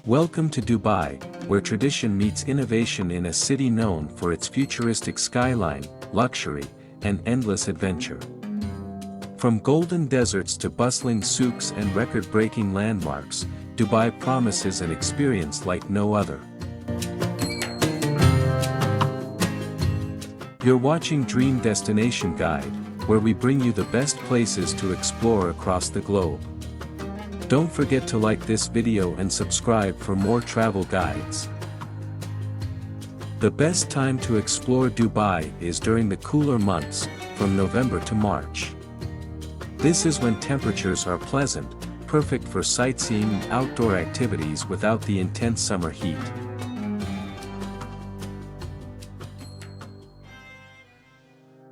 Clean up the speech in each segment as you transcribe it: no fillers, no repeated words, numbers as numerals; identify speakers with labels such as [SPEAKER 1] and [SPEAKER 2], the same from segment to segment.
[SPEAKER 1] Welcome to Dubai, where tradition meets innovation in a city known for its futuristic skyline, luxury, and endless adventure. From golden deserts to bustling souks and record-breaking landmarks, Dubai promises an experience like no other. You're watching Dream Destination Guide, where we bring you the best places to explore across the globe. Don't forget to like this video and subscribe for more travel guides. The best time to explore Dubai is during the cooler months, from November to March. This is when temperatures are pleasant, perfect for sightseeing and outdoor activities without the intense summer heat.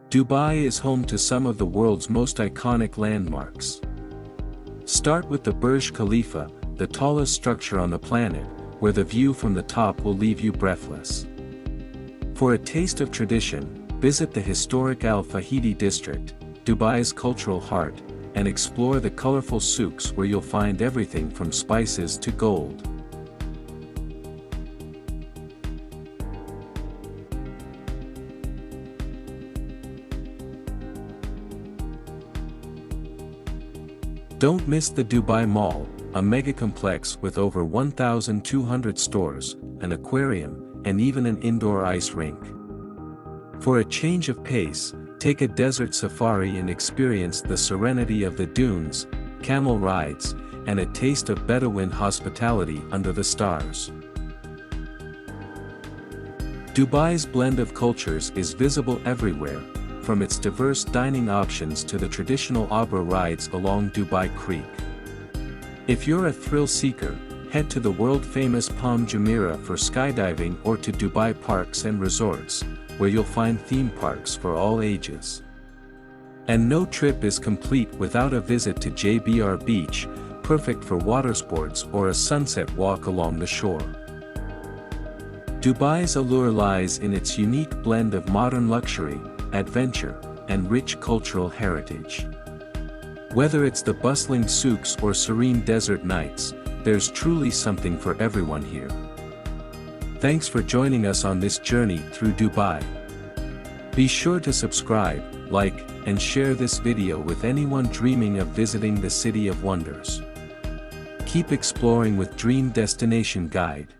[SPEAKER 1] Dubai is home to some of the world's most iconic landmarks. Start with the Burj Khalifa, the tallest structure on the planet, where the view from the top will leave you breathless. For a taste of tradition, visit the historic Al Fahidi district, Dubai's cultural heart, and explore the colorful souks where you'll find everything from spices to gold. Don't miss the Dubai Mall, a mega-complex with over 1,200 stores, an aquarium, and even an indoor ice rink. For a change of pace, take a desert safari and experience the serenity of the dunes, camel rides, and a taste of Bedouin hospitality under the stars. Dubai's blend of cultures is visible everywhere, from its diverse dining options to the traditional Abra rides along Dubai Creek. If you're a thrill seeker, head to the world-famous Palm Jumeirah for skydiving or to Dubai Parks and Resorts, where you'll find theme parks for all ages. And no trip is complete without a visit to JBR Beach, perfect for water sports or a sunset walk along the shore. Dubai's allure lies in its unique blend of modern luxury, adventure, and rich cultural heritage. Whether it's the bustling souks or serene desert nights, there's truly something for everyone here. Thanks for joining us on this journey through Dubai. Be sure to subscribe, like, and share this video with anyone dreaming of visiting the City of Wonders. Keep exploring with Dream Destination Guide.